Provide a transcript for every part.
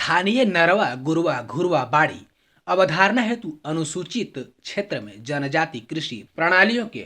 स्थानीय नरवा गुरवा घुरवा बाड़ी अवधारणा हेतु अनुसूचित क्षेत्र में जनजाति कृषि प्रणालियों के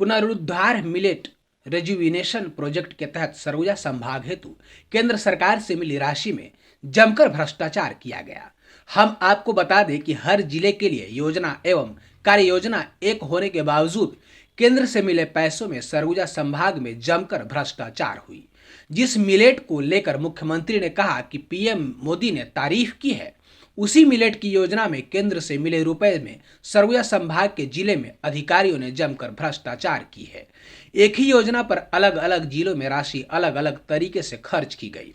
पुनरुद्धार मिलेट रेजुविनेशन प्रोजेक्ट के तहत सरगुजा संभाग हेतु केंद्र सरकार से मिली राशि में जमकर भ्रष्टाचार किया गया। हम आपको बता दें कि हर जिले के लिए योजना एवं कार्य योजना एक होने के बावजूद केंद्र से मिले पैसों में सरगुजा संभाग में जमकर भ्रष्टाचार हुई। जिस मिलेट को लेकर मुख्यमंत्री ने कहा कि पीएम मोदी ने तारीफ की है, उसी मिलेट की योजना में केंद्र से मिले रुपए में सरगुजा संभाग के जिले में अधिकारियों ने जमकर भ्रष्टाचार की है। एक ही योजना पर अलग अलग जिलों में राशि अलग अलग तरीके से खर्च की गई।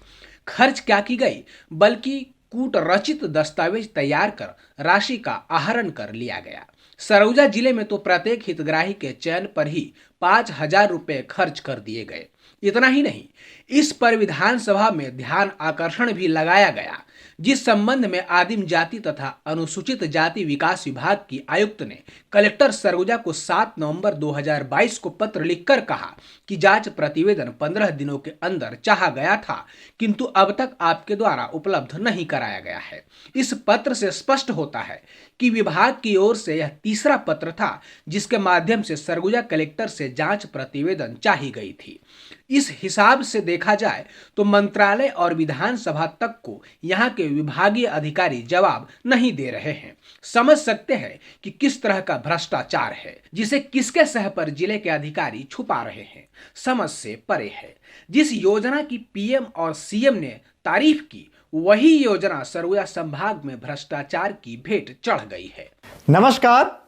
खर्च क्या की गई, बल्कि कूट रचित दस्तावेज तैयार कर राशि का आहरण कर लिया गया। सरगुजा जिले में तो प्रत्येक हितग्राही के चयन पर ही 5,000 रुपए खर्च कर दिए गए। इतना ही नहीं, इस पर विधानसभा में ध्यान आकर्षण भी लगाया गया, जिस संबंध में आदिम जाति तथा अनुसूचित जाति विकास विभाग की आयुक्त ने कलेक्टर सरगुजा को 7 नवंबर 2022 को पत्र लिखकर कहा कि जांच प्रतिवेदन 15 दिनों के अंदर चाहा गया था, किंतु अब तक आपके द्वारा उपलब्ध नहीं कराया गया है। इस पत्र से स्पष्ट होता है कि विभाग की ओर से यह तीसरा पत्र था जिसके माध्यम से सरगुजा कलेक्टर से जांच प्रतिवेदन चाही गई थी। इस हिसाब से देखा जाए तो मंत्रालय और विधानसभा तक को यहाँ के विभागीय अधिकारी जवाब नहीं दे रहे हैं। समझ सकते हैं कि किस तरह का भ्रष्टाचार है, जिसे किसके सह पर जिले के अधिकारी छुपा रहे हैं, समझ से परे है। जिस योजना की पीएम और सीएम ने तारीफ की, वही योजना सरगुजा संभाग में भ्रष्टाचार की भेंट चढ़ गई है। नमस्कार,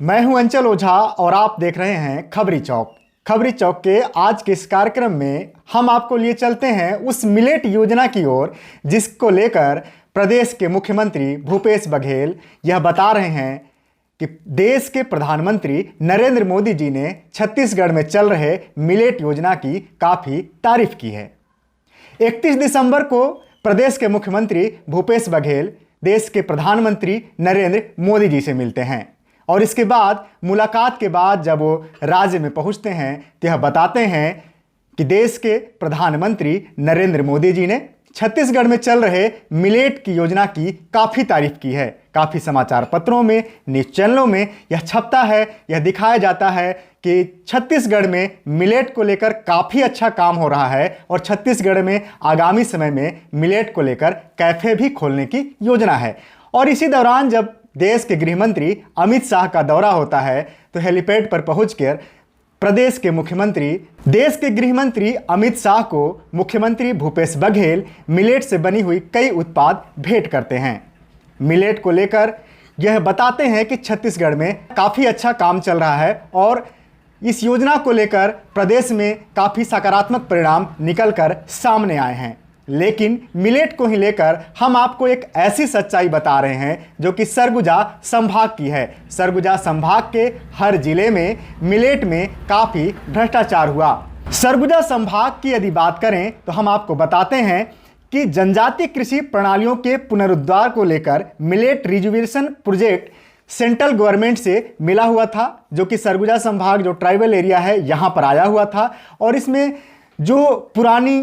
मैं हूं अंचल ओझा और आप देख रहे हैं खबरी चौक। खबरी चौक के आज के इस कार्यक्रम में हम आपको लिए चलते हैं उस मिलेट योजना की ओर, जिसको लेकर प्रदेश के मुख्यमंत्री भूपेश बघेल यह बता रहे हैं कि देश के प्रधानमंत्री नरेंद्र मोदी जी ने छत्तीसगढ़ में चल रहे मिलेट योजना की काफ़ी तारीफ की है। 31 दिसंबर को प्रदेश के मुख्यमंत्री भूपेश बघेल देश के प्रधानमंत्री नरेंद्र मोदी जी से मिलते हैं और इसके बाद मुलाकात के बाद जब वो राज्य में पहुंचते हैं तो यह बताते हैं कि देश के प्रधानमंत्री नरेंद्र मोदी जी ने छत्तीसगढ़ में चल रहे मिलेट की योजना की काफ़ी तारीफ की है। काफ़ी समाचार पत्रों में, न्यूज़ चैनलों में यह छपता है, यह दिखाया जाता है कि छत्तीसगढ़ में मिलेट को लेकर काफ़ी अच्छा काम हो रहा है और छत्तीसगढ़ में आगामी समय में मिलेट को लेकर कैफ़े भी खोलने की योजना है। और इसी दौरान जब देश के गृह मंत्री अमित शाह का दौरा होता है तो हेलीपैड पर पहुंचकर प्रदेश के मुख्यमंत्री देश के गृह मंत्री अमित शाह को मुख्यमंत्री भूपेश बघेल मिलेट से बनी हुई कई उत्पाद भेंट करते हैं। मिलेट को लेकर यह बताते हैं कि छत्तीसगढ़ में काफ़ी अच्छा काम चल रहा है और इस योजना को लेकर प्रदेश में काफ़ी सकारात्मक परिणाम निकलकर सामने आए हैं। लेकिन मिलेट को ही लेकर हम आपको एक ऐसी सच्चाई बता रहे हैं जो कि सरगुजा संभाग की है। सरगुजा संभाग के हर जिले में मिलेट में काफ़ी भ्रष्टाचार हुआ। सरगुजा संभाग की यदि बात करें तो हम आपको बताते हैं कि जनजातीय कृषि प्रणालियों के पुनरुद्धार को लेकर millet rejuvenation project central government से मिला हुआ था, जो कि सरगुजा संभाग जो ट्राइबल एरिया है यहाँ पर आया हुआ था। और इसमें जो पुरानी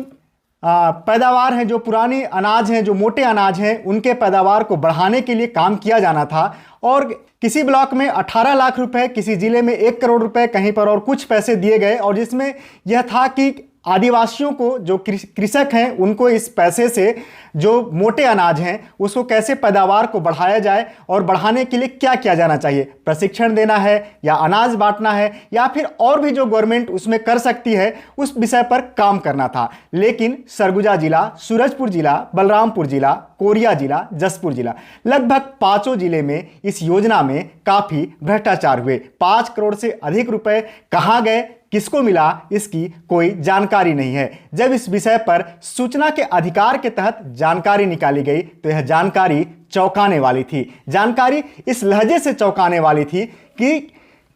पैदावार हैं, जो पुरानी अनाज हैं, जो मोटे अनाज हैं, उनके पैदावार को बढ़ाने के लिए काम किया जाना था। और किसी ब्लॉक में 18 लाख रुपए, किसी जिले में 1 करोड़ रुपए, कहीं पर और कुछ पैसे दिए गए और जिसमें यह था कि आदिवासियों को, जो कृषक हैं, उनको इस पैसे से जो मोटे अनाज हैं उसको कैसे पैदावार को बढ़ाया जाए और बढ़ाने के लिए क्या किया जाना चाहिए, प्रशिक्षण देना है या अनाज बांटना है या फिर और भी जो गवर्नमेंट उसमें कर सकती है, उस विषय पर काम करना था। लेकिन सरगुजा जिला, सूरजपुर जिला, बलरामपुर जिला, कोरिया जिला, जसपुर जिला, लगभग 5 जिले में इस योजना में काफ़ी भ्रष्टाचार हुए। 5 करोड़ से अधिक रुपए कहाँ गए, किसको मिला, इसकी कोई जानकारी नहीं है। जब इस विषय पर सूचना के अधिकार के तहत जानकारी निकाली गई तो यह जानकारी चौंकाने वाली थी। जानकारी इस लहजे से चौंकाने वाली थी कि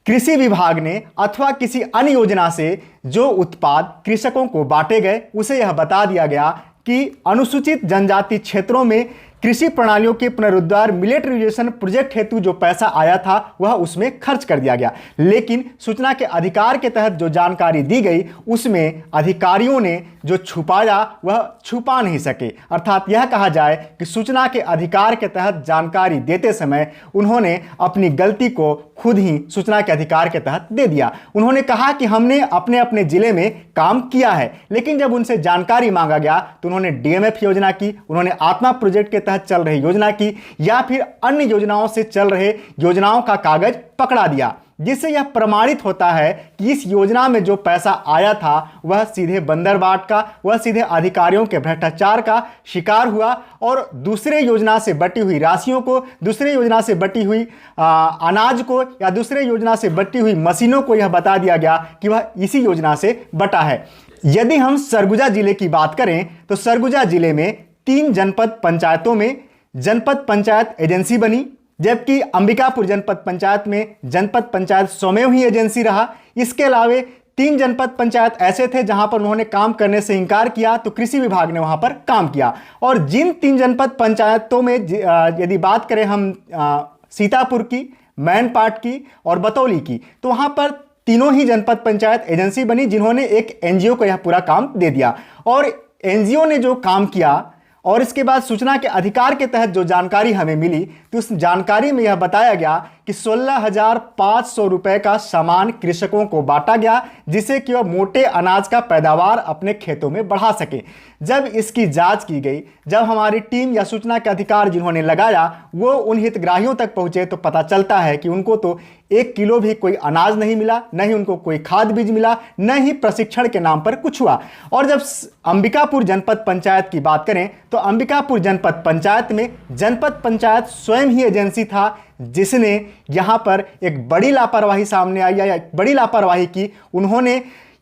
कृषि विभाग ने अथवा किसी अन्य योजना से जो उत्पाद कृषकों को बांटे गए उसे यह बता दिया गया कि अनुसूचित जनजाति क्षेत्रों में कृषि प्रणालियों के पुनरुद्धार मिलेटरीजेशन प्रोजेक्ट हेतु जो पैसा आया था वह उसमें खर्च कर दिया गया। लेकिन सूचना के अधिकार के तहत जो जानकारी दी गई उसमें अधिकारियों ने जो छुपाया वह छुपा नहीं सके। अर्थात यह कहा जाए कि सूचना के अधिकार के तहत जानकारी देते समय उन्होंने अपनी गलती को खुद ही सूचना के अधिकार के तहत दे दिया। उन्होंने कहा कि हमने अपने अपने जिले में काम किया है, लेकिन जब उनसे जानकारी मांगा गया तो उन्होंने डीएमएफ योजना की, उन्होंने आत्मा प्रोजेक्ट के तहत चल रही योजना की या फिर अन्य योजनाओं से चल रहे योजनाओं का कागज पकड़ा दिया, जिससे यह प्रमाणित होता है कि इस योजना में जो पैसा आया था वह सीधे बंदरबाट का, वह सीधे अधिकारियों के भ्रष्टाचार का शिकार हुआ और दूसरे योजना से बटी हुई राशियों को, दूसरे योजना से बटी हुई अनाज को या दूसरे योजना से बटी हुई मशीनों को यह बता दिया गया कि वह इसी योजना से बटा है। यदि हम सरगुजा जिले की बात करें तो सरगुजा जिले में 3 जनपद पंचायतों में जनपद पंचायत एजेंसी बनी, जबकि अंबिकापुर जनपद पंचायत में जनपद पंचायत स्वयं ही एजेंसी रहा। इसके अलावे 3 जनपद पंचायत ऐसे थे जहां पर उन्होंने काम करने से इनकार किया तो कृषि विभाग ने वहां पर काम किया। और जिन 3 जनपद पंचायतों में यदि बात करें हम सीतापुर की, मैनपाट की और बतौली की, तो वहां पर तीनों ही जनपद पंचायत एजेंसी बनी जिन्होंने एक एनजीओ को यह पूरा काम दे दिया। और एनजीओ ने जो काम किया और इसके बाद सूचना के अधिकार के तहत जो जानकारी हमें मिली तो उस जानकारी में यह बताया गया कि 16,500 रुपए का सामान कृषकों को बांटा गया, जिससे कि वह मोटे अनाज का पैदावार अपने खेतों में बढ़ा सके। जब इसकी जांच की गई, जब हमारी टीम या सूचना के अधिकार जिन्होंने लगाया वो उन हितग्राहियों तक पहुंचे तो पता चलता है कि उनको तो 1 किलो भी कोई अनाज नहीं मिला, न ही उनको कोई खाद बीज मिला, न ही प्रशिक्षण के नाम पर कुछ हुआ। और जब अंबिकापुर जनपद पंचायत की बात करें तो अंबिकापुर जनपद पंचायत में जनपद पंचायत स्वयं ही एजेंसी था जिसने यहाँ पर एक बड़ी लापरवाही सामने आई या एक बड़ी लापरवाही की। उन्होंने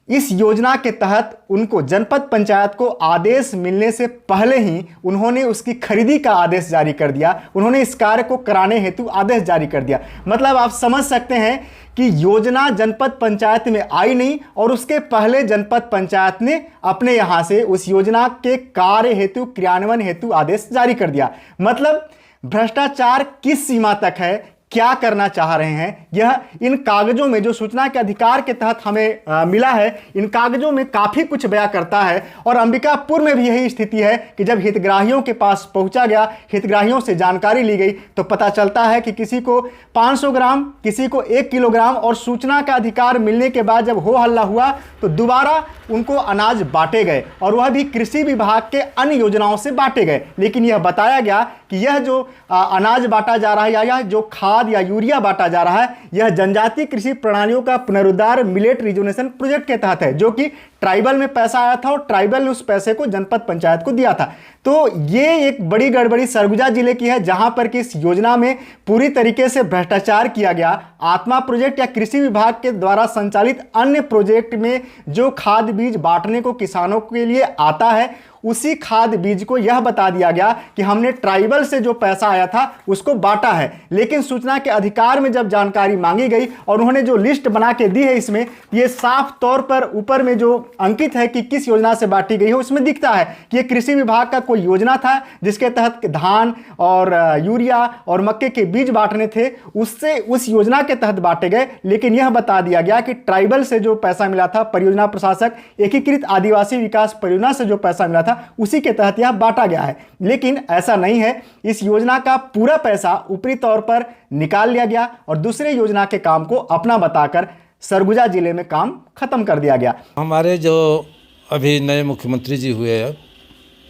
इस योजना के तहत उनको जनपद पंचायत को आदेश मिलने से पहले ही उन्होंने उसकी खरीदी का आदेश जारी कर दिया, उन्होंने इस कार्य को कराने हेतु आदेश जारी कर दिया। मतलब आप समझ सकते हैं कि योजना जनपद पंचायत में आई नहीं और उसके पहले जनपद पंचायत ने अपने यहाँ से उस योजना के कार्य हेतु, क्रियान्वयन हेतु आदेश जारी कर दिया। मतलब भ्रष्टाचार किस सीमा तक है, क्या करना चाह रहे हैं, यह इन कागजों में जो सूचना के अधिकार के तहत हमें मिला है, इन कागजों में काफ़ी कुछ बयां करता है। और अंबिकापुर में भी यही स्थिति है कि जब हितग्राहियों के पास पहुंचा गया, हितग्राहियों से जानकारी ली गई तो पता चलता है कि किसी को 500 ग्राम, किसी को 1 किलोग्राम, और सूचना का अधिकार मिलने के बाद जब हो हल्ला हुआ तो दोबारा उनको अनाज बांटे गए और वह भी कृषि विभाग के अन्य योजनाओं से बांटे गए। लेकिन यह बताया गया कि यह जो अनाज बांटा जा रहा है या यह जो खाद या यूरिया बांटा जा रहा है यह जनजातीय कृषि प्रणालियों का पुनरुद्धार मिलेट रिजुनेशन प्रोजेक्ट के तहत है, जो कि ट्राइबल में पैसा आया था और ट्राइबल ने उस पैसे को जनपद पंचायत को दिया था। तो ये एक बड़ी गड़बड़ी सरगुजा जिले की है जहां पर कि इस योजना में पूरी तरीके से भ्रष्टाचार किया गया। आत्मा प्रोजेक्ट या कृषि विभाग के द्वारा संचालित अन्य प्रोजेक्ट में जो खाद बीज बांटने को किसानों के लिए आता है उसी खाद बीज को यह बता दिया गया कि हमने ट्राइबल से जो पैसा आया था उसको बांटा है। लेकिन सूचना के अधिकार में जब जानकारी मांगी गई और उन्होंने जो लिस्ट बना के दी है इसमें ये साफ तौर पर ऊपर में जो अंकित है कि किस योजना से बांटी गई है उसमें दिखता है कि ये कृषि विभाग का कोई योजना था जिसके तहत धान और यूरिया और मक्के के बीज बांटने थे, उससे उस योजना के तहत बांटे गए। लेकिन यह बता दिया गया कि ट्राइबल से जो पैसा मिला था, परियोजना प्रशासक एकीकृत आदिवासी विकास परियोजना से जो पैसा मिला था उसी के तहत यह बांटा गया है। लेकिन ऐसा नहीं है, इस योजना का पूरा पैसा ऊपरी तौर पर निकाल लिया गया और दूसरे योजना के काम को अपना बताकर सरगुजा जिले में काम खत्म कर दिया गया। हमारे जो अभी नए मुख्यमंत्री जी हुए हैं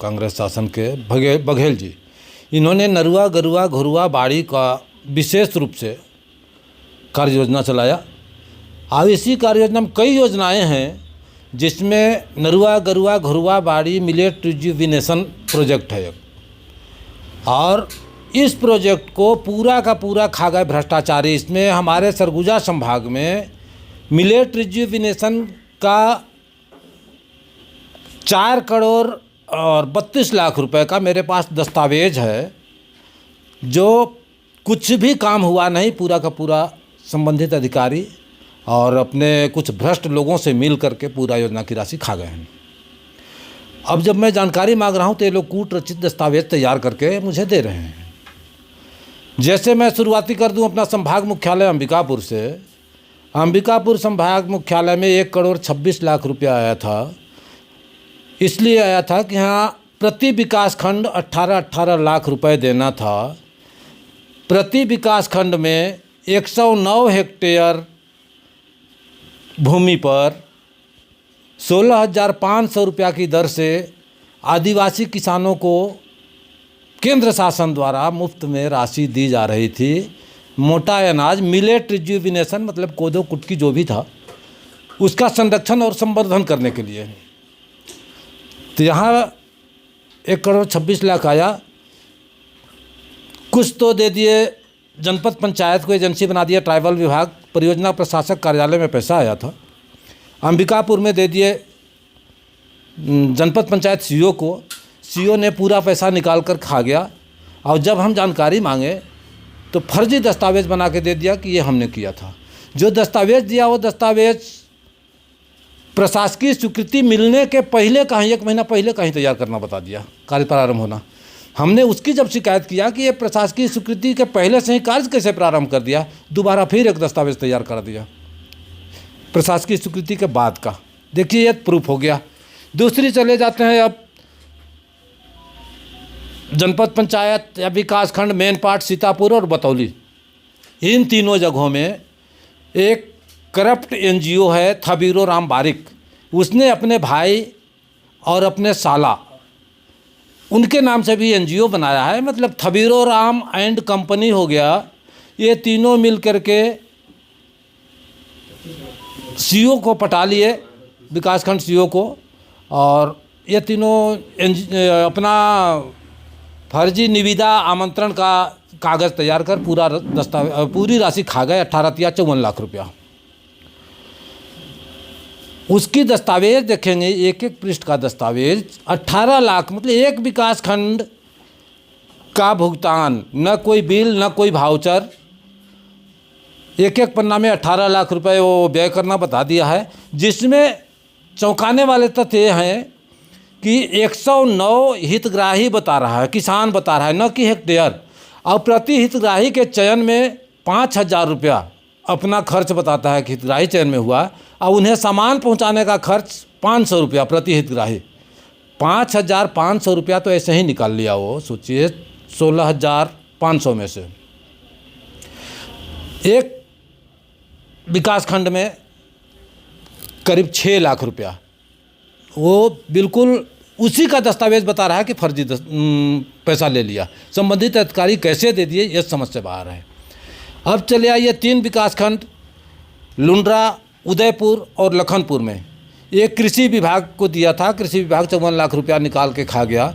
कांग्रेस शासन के, बघेल जी, इन्होंने नरुआ गरुआ घुरुआ बाड़ी का विशेष रूप से कार्य योजना चलाया। अब इसी कार्य योजना में कई योजनाएं हैं जिसमें नरुआ गरुआ घुरुआ बाड़ी मिलेट रिजुविनेशन प्रोजेक्ट है और इस प्रोजेक्ट को पूरा का पूरा खा गए भ्रष्टाचारी। इसमें हमारे सरगुजा संभाग में मिलेट रिजुविनेशन का 4 करोड़ और 32 लाख रुपए का मेरे पास दस्तावेज है, जो कुछ भी काम हुआ नहीं, पूरा का पूरा संबंधित अधिकारी और अपने कुछ भ्रष्ट लोगों से मिल करके पूरा योजना की राशि खा गए हैं। अब जब मैं जानकारी मांग रहा हूँ तो ये लोग कूट रचित दस्तावेज तैयार करके मुझे दे रहे हैं। जैसे मैं शुरुआती कर दूं अपना संभाग मुख्यालय अंबिकापुर से। अंबिकापुर संभाग मुख्यालय में 1,26,00,000 रुपया आया था। इसलिए आया था कि यहाँ प्रति विकास खंड 18-18 लाख रुपए देना था। प्रति विकास खंड में 109 हेक्टेयर भूमि पर 16,500 रुपया की दर से आदिवासी किसानों को केंद्र शासन द्वारा मुफ्त में राशि दी जा रही थी। मोटा अनाज मिलेट रिज्यूविनेशन मतलब कोदो कुटकी जो भी था उसका संरक्षण और संवर्धन करने के लिए। तो यहाँ 1,26,00,000 आया। कुछ तो दे दिए जनपद पंचायत को, एजेंसी बना दिया ट्राइबल विभाग, परियोजना प्रशासक कार्यालय में पैसा आया था। अंबिकापुर में दे दिए जनपद पंचायत सीईओ को, सीईओ ने पूरा पैसा निकाल कर खा गया। और जब हम जानकारी मांगे तो फर्जी दस्तावेज़ बना के दे दिया कि ये हमने किया था। जो दस्तावेज़ दिया वो दस्तावेज़ प्रशासकीय स्वीकृति मिलने के पहले का ही 1 महीना पहले का ही तैयार करना बता दिया, कार्य प्रारंभ होना। हमने उसकी जब शिकायत किया कि ये प्रशासकीय स्वीकृति के पहले से ही कार्य कैसे प्रारंभ कर दिया, दोबारा फिर एक दस्तावेज़ तैयार कर दिया प्रशासकीय स्वीकृति के बाद का। देखिए ये प्रूफ हो गया। दूसरी चले जाते हैं अब जनपद पंचायत या विकास खंड मेन पार्ट सीतापुर और बतौली। इन तीनों जगहों में एक करप्ट एनजीओ है थबीरो राम बारिक, उसने अपने भाई और अपने साला उनके नाम से भी एनजीओ बनाया है। मतलब थबीरो राम एंड कंपनी हो गया। ये तीनों मिल करके सीईओ को पटा लिए, विकासखंड सीईओ को, और ये तीनों अपना फर्जी निविदा आमंत्रण का कागज़ तैयार कर पूरी राशि खा गए, 18-54 लाख रुपया। उसकी दस्तावेज देखेंगे, एक एक पृष्ठ का दस्तावेज 18 लाख, मतलब एक विकास खंड का भुगतान, न कोई बिल न कोई भाउचर। एक एक पन्ना में 18 लाख रुपए वो व्यय करना बता दिया है। जिसमें चौंकाने वाले तथ्य ये हैं कि 109 हितग्राही बता रहा है, किसान बता रहा है, न कि हेक्टेयर। और प्रति हितग्राही के चयन में 5,000 रुपया अपना खर्च बताता है कि हितग्राही चयन में हुआ, और उन्हें सामान पहुंचाने का खर्च 500 रुपया प्रति हितग्राही। 5,500 रुपया तो ऐसे ही निकाल लिया वो, सोचिए 16,500 में से। एक विकास खंड में करीब 6 लाख रुपया, वो बिल्कुल उसी का दस्तावेज बता रहा है कि फर्जी पैसा ले लिया। संबंधित अधिकारी कैसे दे दिए ये समझ से बाहर है। अब चले आइए 3 विकास खंड लुंड्रा, उदयपुर और लखनपुर में। एक कृषि विभाग को दिया था, कृषि विभाग 54 लाख रुपया निकाल के खा गया।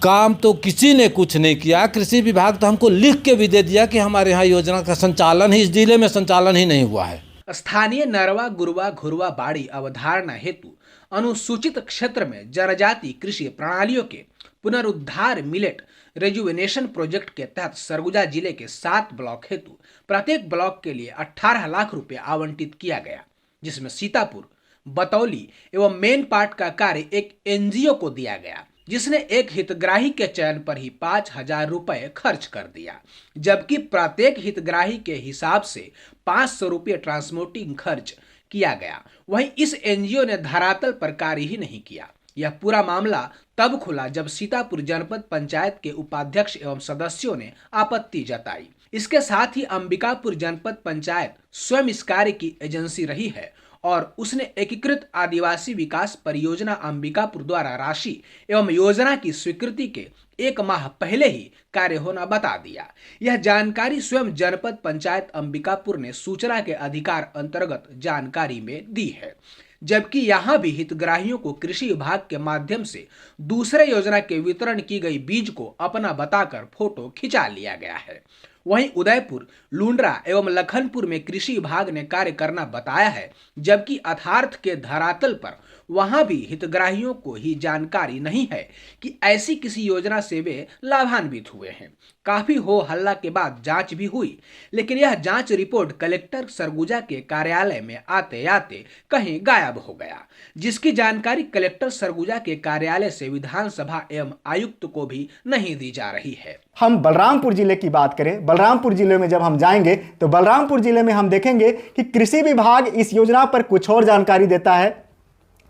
काम तो किसी ने कुछ नहीं किया। कृषि विभाग तो हमको लिख के भी दे दिया कि हमारे यहाँ योजना का संचालन ही, इस जिले में संचालन ही नहीं हुआ है। स्थानीय नरवा गुरवा घुरवा बाड़ी अवधारणा हेतु अनुसूचित क्षेत्र में जनजाति कृषि प्रणालियों के पुनरुद्धार मिलेट रेजुवेनेशन प्रोजेक्ट के तहत सरगुजा जिले के 7 ब्लॉक हेतु प्रत्येक ब्लॉक के लिए 18 लाख रुपए आवंटित किया गया, जिसमें सीतापुर, बतौली एवं मेन पार्ट का कार्य एक एनजीओ को दिया गया, जिसने एक हितग्राही के चयन पर ही 5,000 रुपए खर्च कर दिया, जबकि प्रत्येक हितग्राही के हिसाब से 500 रुपये ट्रांसपोर्टिंग खर्च किया गया। वहीं इस एनजीओ ने धरातल पर कार्य ही नहीं किया। यह पूरा मामला तब खुला जब सीतापुर जनपद पंचायत के उपाध्यक्ष एवं सदस्यों ने आपत्ति जताई। इसके साथ ही अंबिकापुर जनपद पंचायत स्वयं इस कार्य की एजेंसी रही है और उसने एकीकृत आदिवासी विकास परियोजना अंबिकापुर द्वारा राशि एवं योजना की स्वीकृति के 1 माह पहले ही कार्य होना बता दिया। यह जानकारी स्वयं जनपद पंचायत अंबिकापुर ने सूचना के अधिकार अंतर्गत जानकारी में दी है, जबकि यहां भी हितग्राहियों को कृषि विभाग के माध्यम से दूसरे योजना के वितरण की गई बीज को अपना बताकर फोटो खिंचा लिया गया है। वहीं उदयपुर, लुंड्रा एवं लखनपुर में कृषि विभाग ने कार्य करना बताया है, जबकि यथार्थ के धरातल पर वहां भी हितग्राहियों को ही जानकारी नहीं है कि ऐसी किसी योजना से वे लाभान्वित हुए हैं। काफी हो हल्ला के बाद जांच भी हुई, लेकिन यह जांच रिपोर्ट कलेक्टर सरगुजा के कार्यालय में आते आते कहीं गायब हो गया, जिसकी जानकारी कलेक्टर सरगुजा के कार्यालय से विधानसभा एवं आयुक्त को भी नहीं दी जा रही है। हम बलरामपुर जिले की बात करें, बलरामपुर जिले में जब हम जाएंगे तो बलरामपुर जिले में हम देखेंगे कि कृषि विभाग इस योजना पर कुछ और जानकारी देता है,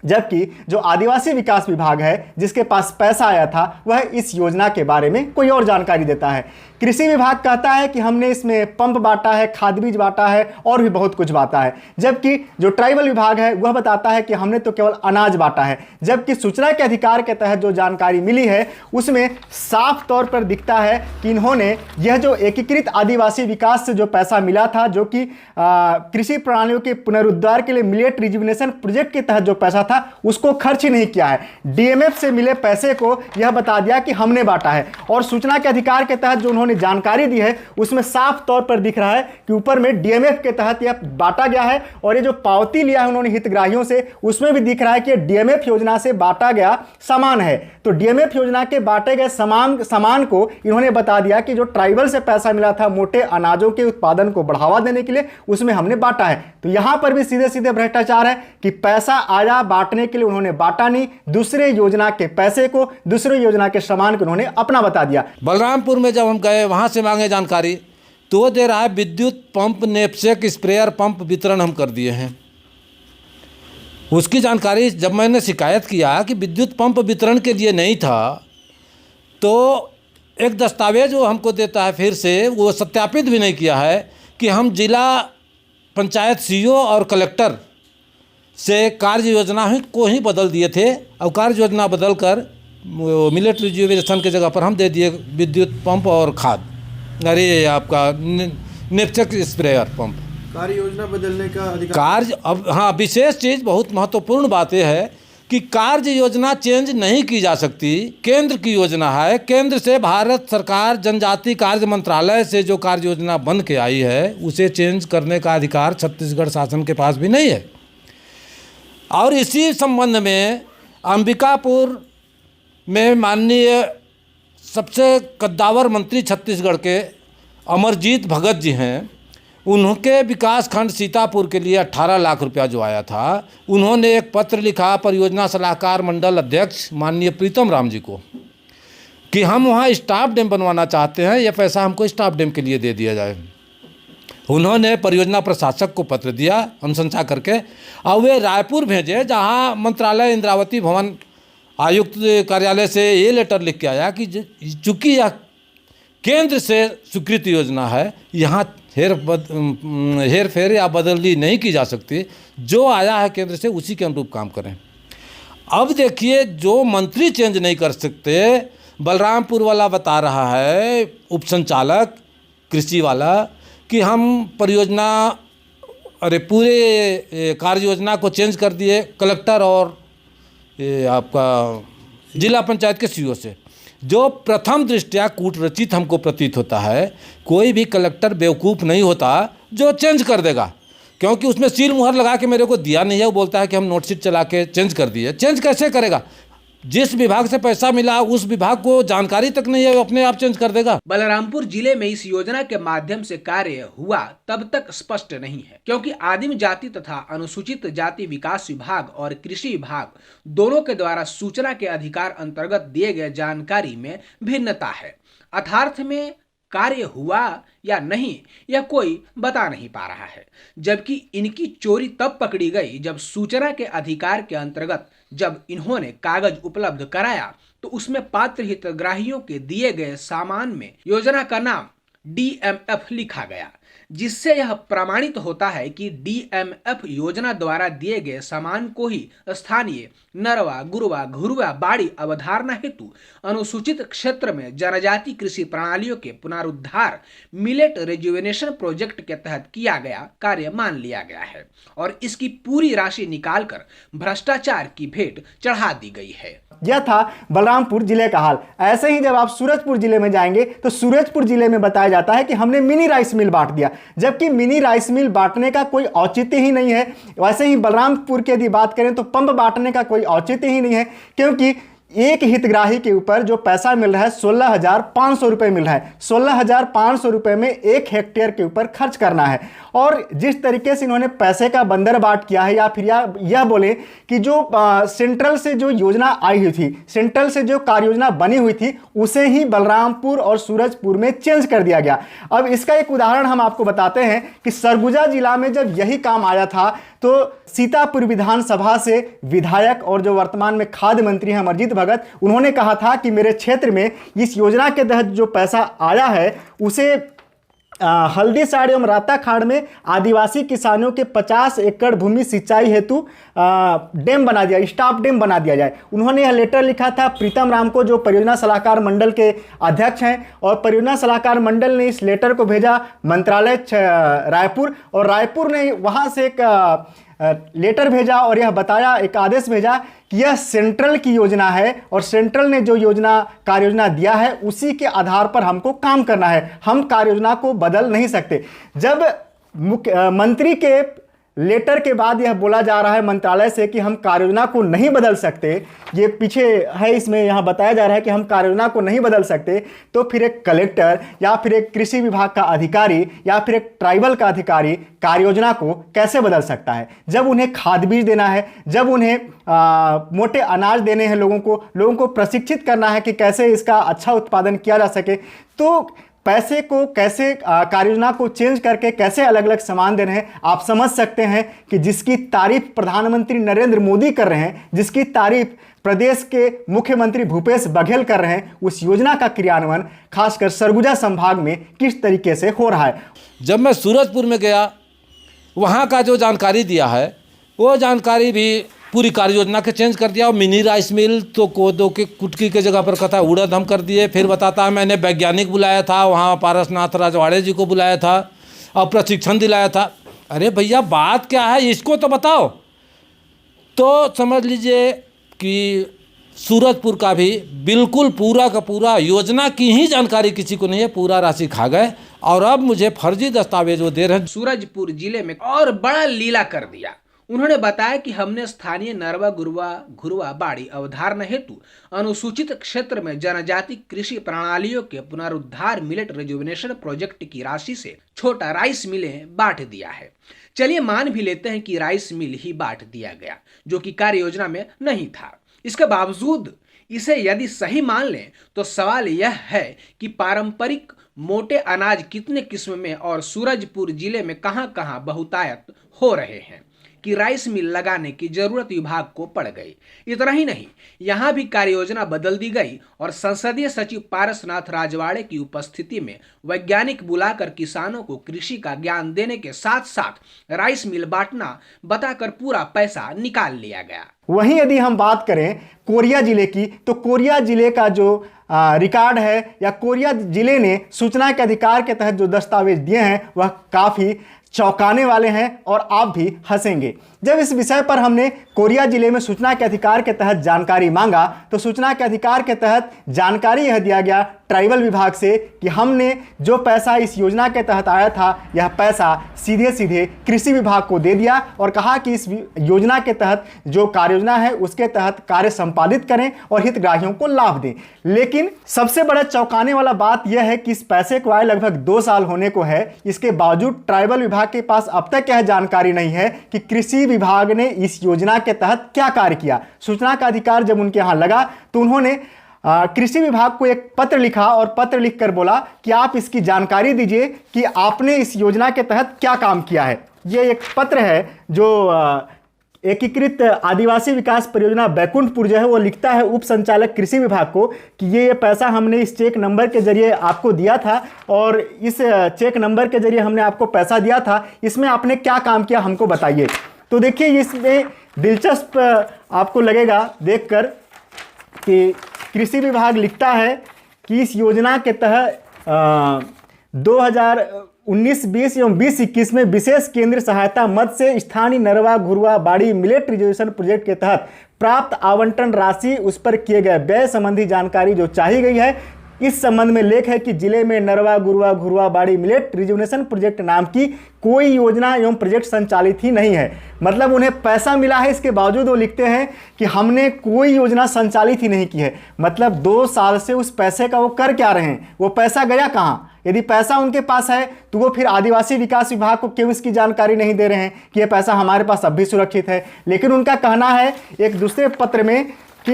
जबकि जो आदिवासी विकास विभाग है जिसके पास पैसा आया था वह इस योजना के बारे में कोई और जानकारी देता है। कृषि विभाग कहता है कि हमने इसमें पंप बांटा है, खाद बीज बांटा है और भी बहुत कुछ बांटा है, जबकि जो ट्राइबल विभाग है वह बताता है कि हमने तो केवल अनाज बांटा है। जबकि सूचना के अधिकार के तहत जो जानकारी मिली है उसमें साफ तौर पर दिखता है कि इन्होंने यह जो एकीकृत आदिवासी विकास से जो पैसा मिला था, जो कि कृषि प्रणालियों के पुनरुद्धार के लिए मिलेट रिजुविनेशन प्रोजेक्ट के तहत जो पैसा था उसको खर्च ही नहीं किया है। डीएमएफ से मिले पैसे को यह बता दिया कि हमने बांटा है, और सूचना के अधिकार के तहत जो उन्होंने जानकारी दी है उसमें साफ तौर पर दिख रहा है कि ऊपर में डीएमएफ के तहत यह बांटा गया है, और ये जो पावती लिया है उन्होंने हितग्राहियों से उसमें भी दिख रहा है कि डीएमएफ योजना से बांटा गया सामान है। तो डीएमएफ योजना के बांटे गए सामान को इन्होंने बता दिया कि जो ट्राइबल से पैसा मिला था मोटे अनाजों के उत्पादन को बढ़ावा देने के लिए, उसमें हमने बांटा है। तो यहां पर भी सीधे सीधे भ्रष्टाचार है कि पैसा आया बांटने के लिए उन्होंने बांटा नहीं, दूसरे योजना के पैसे को, दूसरे योजना के सामान को उन्होंने अपना बता दिया। बलरामपुर में जब हम गए वहाँ से मांगे जानकारी तो वो दे रहा है विद्युत पंप नेपसेक स्प्रेयर पंप वितरण हम कर दिए हैं। उसकी जानकारी जब मैंने शिकायत किया कि विद्युत पंप वितरण के लिए नहीं था, तो एक दस्तावेज वो हमको देता है फिर से, वो सत्यापित भी नहीं किया है कि हम जिला पंचायत सीईओ और कलेक्टर से कार्य योजना को ही बदल दिए थे, और कार्य योजना बदल कर मिलेट रिजुविनेशन के जगह पर हम दे दिए विद्युत पंप और खाद, अरे आपका नेपसेक स्प्रेयर पंप। कार्य योजना बदलने का अधिकार कार्य अब हाँ, विशेष चीज़ बहुत महत्वपूर्ण बात यह है कि कार्य योजना चेंज नहीं की जा सकती। केंद्र की योजना है, केंद्र से भारत सरकार जनजाति कार्य मंत्रालय से जो कार्य योजना बन के आई है उसे चेंज करने का अधिकार छत्तीसगढ़ शासन के पास भी नहीं है। और इसी संबंध में अंबिकापुर में माननीय सबसे कद्दावर मंत्री छत्तीसगढ़ के अमरजीत भगत जी हैं, उनके विकास खंड सीतापुर के लिए 18 लाख रुपया जो आया था, उन्होंने एक पत्र लिखा परियोजना सलाहकार मंडल अध्यक्ष माननीय प्रीतम राम जी को कि हम वहाँ स्टाफ डैम बनवाना चाहते हैं, यह पैसा हमको स्टाफ डैम के लिए दे दिया जाए। उन्होंने परियोजना प्रशासक को पत्र दिया अनुशंसा करके, और वे रायपुर भेजे जहाँ मंत्रालय इंद्रावती भवन आयुक्त कार्यालय से ये लेटर लिख के आया कि चूँकि यह केंद्र से स्वीकृत योजना है, यहाँ हेर फेर या बदली नहीं की जा सकती, जो आया है केंद्र से उसी के अनुरूप काम करें। अब देखिए, जो मंत्री चेंज नहीं कर सकते, बलरामपुर वाला बता रहा है उप संचालक कृषि वाला कि हम परियोजना पूरे कार्य योजना को चेंज कर दिए कलेक्टर और आपका जिला पंचायत के सीईओ से, जो प्रथम दृष्टया कूटरचित हमको प्रतीत होता है। कोई भी कलेक्टर बेवकूफ़ नहीं होता जो चेंज कर देगा, क्योंकि उसमें सील मुहर लगा के मेरे को दिया नहीं है, वो बोलता है कि हम नोटशीट चला के चेंज कर दिए। चेंज कैसे करेगा? जिस विभाग से पैसा मिला उस विभाग को जानकारी तक नहीं है, वो अपने आप चेंज कर देगा। बलरामपुर जिले में इस योजना के माध्यम से कार्य हुआ तब तक स्पष्ट नहीं है, क्योंकि आदिम जाति तथा अनुसूचित जाति विकास विभाग और कृषि विभाग दोनों के द्वारा सूचना के अधिकार अंतर्गत दिए गए जानकारी में भिन्नता है। अर्थार्थ में कार्य हुआ या नहीं यह कोई बता नहीं पा रहा है, जबकि इनकी चोरी तब पकड़ी गई जब सूचना के अधिकार के अंतर्गत जब इन्होंने कागज उपलब्ध कराया तो उसमें पात्र हितग्राहियों के दिए गए सामान में योजना का नाम डीएमएफ लिखा गया, जिससे यह प्रमाणित होता है कि डीएमएफ योजना द्वारा दिए गए सामान को ही स्थानीय नरवा गुरवा घुरवा बाड़ी अवधारणा हेतु अनुसूचित क्षेत्र में जनजाति कृषि प्रणालियों के पुनरुद्धार मिलेट रेजुवेनेशन प्रोजेक्ट के तहत किया गया कार्य मान लिया गया है और इसकी पूरी राशि निकालकर भ्रष्टाचार की भेंट चढ़ा दी गई है। यह था बलरामपुर जिले का हाल। ऐसे ही जब आप सूरजपुर जिले में जाएंगे तो सूरजपुर जिले में बताया जाता है कि हमने मिनी राइस मिल बांट दिया, जबकि मिनी राइस मिल बांटने का कोई औचित्य ही नहीं है। वैसे ही बलरामपुर की यदि बात करें तो पंप बांटने का कोई औचित्य ही नहीं है, क्योंकि एक हितग्राही के ऊपर जो पैसा मिल रहा है 16,500 रुपये मिल रहा है। 16,500 रुपये में 1 हेक्टेयर के ऊपर खर्च करना है। और जिस तरीके से इन्होंने पैसे का बंदरबाट किया है, या फिर यह बोले कि जो सेंट्रल से जो योजना आई हुई थी, सेंट्रल से जो कार्य योजना बनी हुई थी, उसे ही बलरामपुर और सूरजपुर में चेंज कर दिया गया। अब इसका एक उदाहरण हम आपको बताते हैं कि सरगुजा जिला में जब यही काम आया था तो सीतापुर विधानसभा से विधायक और जो वर्तमान में खाद्य मंत्री हैं अमरजीत भगत, उन्होंने कहा था कि मेरे क्षेत्र में इस योजना के तहत जो पैसा आया है उसे हल्दीसाड़ एवं राताखाड़ में आदिवासी किसानों के 50 एकड़ भूमि सिंचाई हेतु डैम बना दिया, स्टॉप डैम बना दिया जाए। उन्होंने यह लेटर लिखा था प्रीतम राम को, जो परियोजना सलाहकार मंडल के अध्यक्ष हैं, और परियोजना सलाहकार मंडल ने इस लेटर को भेजा मंत्रालय रायपुर, और रायपुर ने वहाँ से एक लेटर भेजा और यह बताया, एक आदेश भेजा कि यह सेंट्रल की योजना है और सेंट्रल ने जो कार्य योजना दिया है उसी के आधार पर हमको काम करना है, हम कार्य योजना को बदल नहीं सकते। जब मंत्री के लेटर के बाद यह बोला जा रहा है मंत्रालय से कि हम कार्य योजना को नहीं बदल सकते, ये पीछे है, इसमें यहाँ बताया जा रहा है कि हम कार्य योजना को नहीं बदल सकते, तो फिर एक कलेक्टर या फिर एक कृषि विभाग का अधिकारी या फिर एक ट्राइबल का अधिकारी कार्य योजना को कैसे बदल सकता है? जब उन्हें खाद बीज देना है, जब उन्हें मोटे अनाज देने हैं, लोगों को प्रशिक्षित करना है कि कैसे इसका अच्छा उत्पादन किया जा सके, तो पैसे को कैसे कार्य योजना को चेंज करके कैसे अलग अलग सामान दे रहे हैं। आप समझ सकते हैं कि जिसकी तारीफ प्रधानमंत्री नरेंद्र मोदी कर रहे हैं, जिसकी तारीफ प्रदेश के मुख्यमंत्री भूपेश बघेल कर रहे हैं, उस योजना का क्रियान्वयन खासकर सरगुजा संभाग में किस तरीके से हो रहा है। जब मैं सूरजपुर में गया, वहाँ का जो जानकारी दिया है वो जानकारी भी पूरी कार्य योजना के चेंज कर दिया। और मिनी राइस मिल तो कोदो के कुटकी के जगह पर कहता है उड़द हम कर दिए। फिर बताता है मैंने वैज्ञानिक बुलाया था, वहाँ पारसनाथ राजवाड़े जी को बुलाया था और प्रशिक्षण दिलाया था। अरे भैया बात क्या है इसको तो बताओ। तो समझ लीजिए कि सूरजपुर का भी बिल्कुल पूरा का पूरा योजना की ही जानकारी किसी को नहीं है, पूरा राशि खा गए और अब मुझे फर्जी दस्तावेज वो दे रहे हैं। सूरजपुर जिले में और बड़ा लीला कर दिया। उन्होंने बताया कि हमने स्थानीय नरवा गुरवा घुरवा बाड़ी अवधारणा हेतु अनुसूचित क्षेत्र में जनजाति कृषि प्रणालियों के पुनरुद्धार मिलेट रेजुवेनेशन प्रोजेक्ट की राशि से छोटा राइस मिलें बांट दिया है। चलिए मान भी लेते हैं कि राइस मिल ही बांट दिया गया, जो कि कार्य योजना में नहीं था। इसके बावजूद इसे यदि सही मान लें तो सवाल यह है कि पारंपरिक मोटे अनाज कितने किस्म में और सूरजपुर जिले में कहां-कहां बहुतायत हो रहे हैं कि राइस मिल लगाने की जरूरत विभाग को पड़ गई। इतना ही नहीं, यहां भी कार्य योजना बदल दी गई और संसदीय सचिव पारसनाथ राजवाड़े की उपस्थिति में वैज्ञानिक बुलाकर किसानों को कृषि का ज्ञान देने के साथ साथ राइस मिल बांटना बताकर पूरा पैसा निकाल लिया गया। वहीं यदि हम बात करें कोरिया जिले की, तो कोरिया जिले का जो रिकॉर्ड है या कोरिया जिले ने सूचना के अधिकार के तहत जो दस्तावेज दिए हैं वह काफ़ी चौंकाने वाले हैं और आप भी हंसेंगे। जब इस विषय पर हमने कोरिया जिले में सूचना के अधिकार के तहत जानकारी मांगा तो सूचना के अधिकार के तहत जानकारी यह दिया गया ट्राइबल विभाग से कि हमने जो पैसा इस योजना के तहत आया था यह पैसा सीधे सीधे कृषि विभाग को दे दिया और कहा कि इस योजना के तहत जो कार्य योजना है उसके तहत कार्य संपादित करें और हितग्राहियों को लाभ दें। लेकिन सबसे बड़ा चौंकाने वाला बात यह है कि इस पैसे को आए लगभग 2 साल होने को है, इसके बावजूद ट्राइबल विभाग के पास अब तक यह जानकारी नहीं है कि कृषि विभाग ने इस योजना के तहत क्या कार्य किया। सूचना का अधिकार जब उनके यहां लगा तो उन्होंने कृषि विभाग को एक पत्र लिखा और पत्र लिखकर बोला कि आप इसकी जानकारी दीजिए कि आपने इस योजना के तहत क्या काम किया है। ये एक पत्र है जो एकीकृत आदिवासी विकास परियोजना बैकुंठपुर जो है वो लिखता है उप संचालक कृषि विभाग को कि ये पैसा हमने इस चेक नंबर के जरिए आपको दिया था और इस चेक नंबर के जरिए हमने आपको पैसा दिया था, इसमें आपने क्या काम किया हमको बताइए। तो देखिए इसमें दिलचस्प आपको लगेगा देखकर कि कृषि विभाग लिखता है कि इस योजना के तहत 2019-20 एवं 20-21 में विशेष केंद्रीय सहायता मद से स्थानीय नरवा घुरवा बाड़ी मिलेट रिजर्वेशन प्रोजेक्ट के तहत प्राप्त आवंटन राशि, उस पर किए गए व्यय संबंधी जानकारी जो चाही गई है। इस संबंध में लेख है कि जिले में नरवा गुरवा घुरवा बाड़ी मिलेट रिजुवनेशन प्रोजेक्ट नाम की कोई योजना एवं प्रोजेक्ट संचालित ही नहीं है। मतलब उन्हें पैसा मिला है, इसके बावजूद वो लिखते हैं कि हमने कोई योजना संचालित ही नहीं की है। मतलब 2 साल से उस पैसे का वो कर क्या रहे हैं, वो पैसा गया कहाँ? यदि पैसा उनके पास है तो वो फिर आदिवासी विकास विभाग को क्यों इसकी जानकारी नहीं दे रहे हैं कि ये पैसा हमारे पास अब भी सुरक्षित है। लेकिन उनका कहना है एक दूसरे पत्र में कि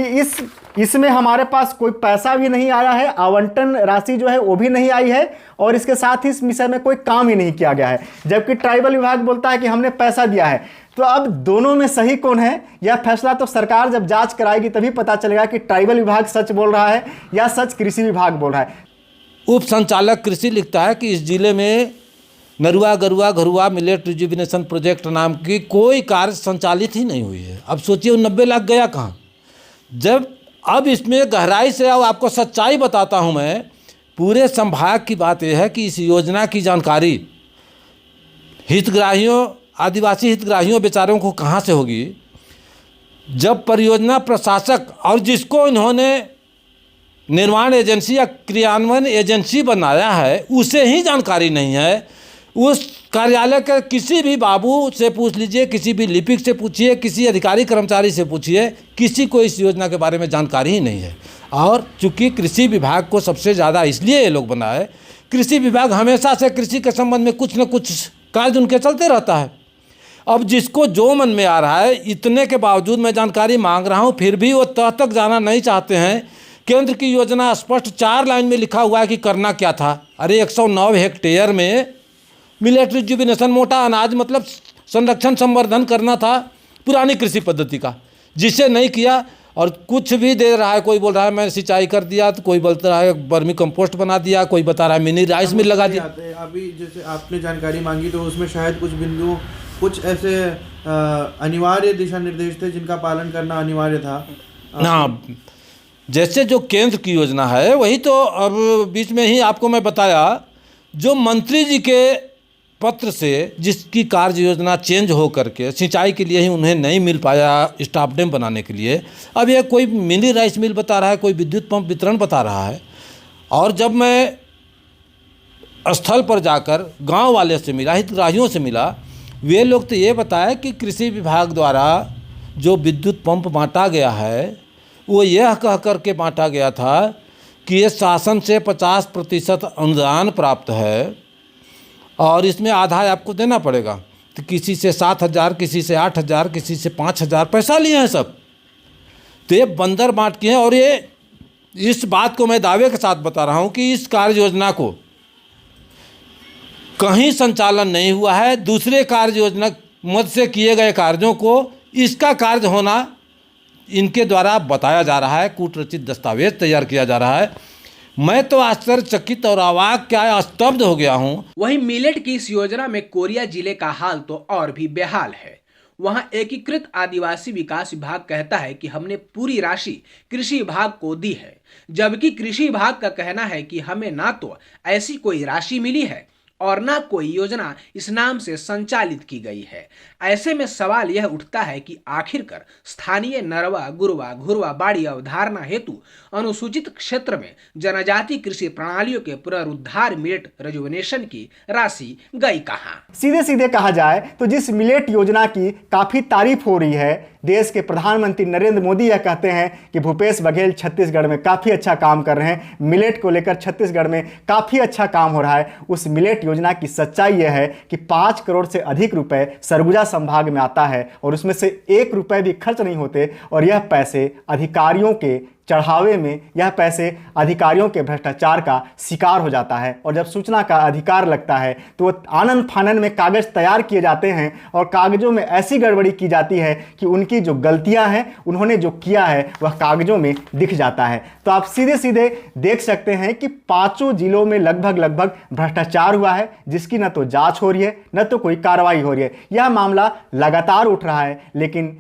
इसमें हमारे पास कोई पैसा भी नहीं आया है, आवंटन राशि जो है वो भी नहीं आई है, और इसके साथ ही इस विषय में कोई काम ही नहीं किया गया है। जबकि ट्राइबल विभाग बोलता है कि हमने पैसा दिया है। तो अब दोनों में सही कौन है? यह फैसला तो सरकार जब जांच कराएगी तभी पता चलेगा कि ट्राइबल विभाग सच बोल रहा है या सच कृषि विभाग बोल रहा है। उप संचालक कृषि लिखता है कि इस जिले में नरुआ गरुआ घरुआ मिलेट रिजुविनेशन प्रोजेक्ट नाम की कोई कार्य संचालित ही नहीं हुई है। अब सोचिए 90 लाख गया कहाँ? जब अब इसमें गहराई से अब आपको सच्चाई बताता हूँ मैं। पूरे संभाग की बात यह है कि इस योजना की जानकारी हितग्राहियों, आदिवासी हितग्राहियों बेचारों को कहाँ से होगी, जब परियोजना प्रशासक और जिसको इन्होंने निर्माण एजेंसी या क्रियान्वयन एजेंसी बनाया है उसे ही जानकारी नहीं है। उस कार्यालय के किसी भी बाबू से पूछ लीजिए, किसी भी लिपिक से पूछिए, किसी अधिकारी कर्मचारी से पूछिए, किसी को इस योजना के बारे में जानकारी ही नहीं है। और चूंकि कृषि विभाग को सबसे ज़्यादा इसलिए ये लोग बनाए, कृषि विभाग हमेशा से कृषि के संबंध में कुछ न कुछ कार्य उनके चलते रहता है। अब जिसको जो मन में आ रहा है, इतने के बावजूद मैं जानकारी मांग रहा हूँ, फिर भी वो तह तक जाना नहीं चाहते हैं। केंद्र की योजना स्पष्ट 4 लाइन में लिखा हुआ है कि करना क्या था। अरे 109 हेक्टेयर में मिलेट रिजुविनेशन, मोटा अनाज मतलब संरक्षण संवर्धन करना था पुरानी कृषि पद्धति का, जिसे नहीं किया। और कुछ भी दे रहा है, कोई बोल रहा है मैं सिंचाई कर दिया, तो कोई बोलता रहा है वर्मी कंपोस्ट बना दिया, कोई बता रहा है मिनी राइस मिल लगा दिया। अभी जैसे आपने जानकारी मांगी तो उसमें शायद कुछ बिंदु, कुछ ऐसे अनिवार्य दिशा निर्देश थे जिनका पालन करना अनिवार्य था। हाँ, जैसे जो केंद्र की योजना है वही तो अब बीच में ही आपको मैं बताया, जो मंत्री जी के पत्र से जिसकी कार्य योजना चेंज हो करके सिंचाई के लिए ही उन्हें नहीं मिल पाया स्टाफ डैम बनाने के लिए, अब ये कोई मिनी राइस मिल बता रहा है, कोई विद्युत पंप वितरण बता रहा है। और जब मैं स्थल पर जाकर गांव वाले से मिला, हितग्राहियों से मिला, वे लोग तो ये बताया कि कृषि विभाग द्वारा जो विद्युत पंप बांटा गया है वो यह कह कर के बांटा गया था कि ये शासन से 50% अनुदान प्राप्त है और इसमें आधा आपको देना पड़ेगा। तो किसी से 7,000, किसी से 8,000, किसी से 5,000 पैसा लिए हैं सब। तो ये बंदर बांट के हैं। और ये इस बात को मैं दावे के साथ बता रहा हूँ कि इस कार्य योजना को कहीं संचालन नहीं हुआ है। दूसरे कार्य योजना मद से किए गए कार्यों को इसका कार्य होना इनके द्वारा बताया जा रहा है, कूटरचित दस्तावेज तैयार किया जा रहा है। मैं तो आश्चर्यचकित और अवाक क्या स्तब्ध हो गया हूँ। वहीं मिलेट की इस योजना में कोरिया जिले का हाल तो और भी बेहाल है। वहां एकीकृत आदिवासी विकास विभाग कहता है कि हमने पूरी राशि कृषि विभाग को दी है, जबकि कृषि विभाग का कहना है कि हमें ना तो ऐसी कोई राशि मिली है और ना कोई योजना इस नाम से संचालित की गई है। ऐसे में सवाल यह उठता है कि आखिरकार स्थानीय नरवा गुरवा घुरवा बाड़ी अवधारणा हेतु अनुसूचित क्षेत्र में जनजाति कृषि प्रणालियों के पुनरुद्धार मिलेट रिजुविनेशन की राशि गई कहां? सीधे सीधे कहा जाए तो जिस मिलेट योजना की काफी तारीफ हो रही है, देश के प्रधानमंत्री नरेंद्र मोदी यह कहते हैं कि भूपेश बघेल छत्तीसगढ़ में काफी अच्छा काम कर रहे हैं, मिलेट को लेकर छत्तीसगढ़ में काफी अच्छा काम हो रहा है। उस मिलेट योजना की सच्चाई यह है कि 5 करोड़ से अधिक रुपए सरगुजा संभाग में आता है और उसमें से 1 रुपए भी खर्च नहीं होते और यह पैसे अधिकारियों के चढ़ावे में यह पैसे अधिकारियों के भ्रष्टाचार का शिकार हो जाता है। और जब सूचना का अधिकार लगता है तो वो आनन फानन में कागज़ तैयार किए जाते हैं और कागज़ों में ऐसी गड़बड़ी की जाती है कि उनकी जो गलतियां हैं, उन्होंने जो किया है वह कागज़ों में दिख जाता है। तो आप सीधे सीधे देख सकते हैं कि 5 जिलों में लगभग भ्रष्टाचार हुआ है, जिसकी न तो जांच हो रही है न तो कोई कार्रवाई हो रही है। यह मामला लगातार उठ रहा है, लेकिन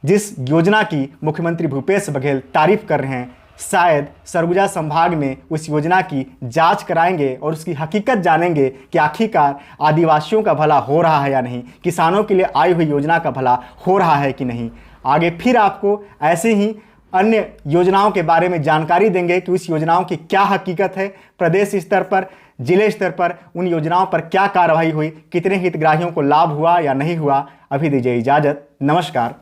जिस योजना की मुख्यमंत्री भूपेश बघेल तारीफ कर रहे हैं, शायद सरगुजा संभाग में उस योजना की जांच कराएंगे और उसकी हकीकत जानेंगे कि आखिरकार आदिवासियों का भला हो रहा है या नहीं, किसानों के लिए आई हुई योजना का भला हो रहा है कि नहीं। आगे फिर आपको ऐसे ही अन्य योजनाओं के बारे में जानकारी देंगे कि उस योजनाओं की क्या हकीकत है, प्रदेश स्तर पर, जिले स्तर पर उन योजनाओं पर क्या कार्रवाई हुई, कितने हितग्राहियों को लाभ हुआ या नहीं हुआ। अभी दीजिए इजाज़त, नमस्कार।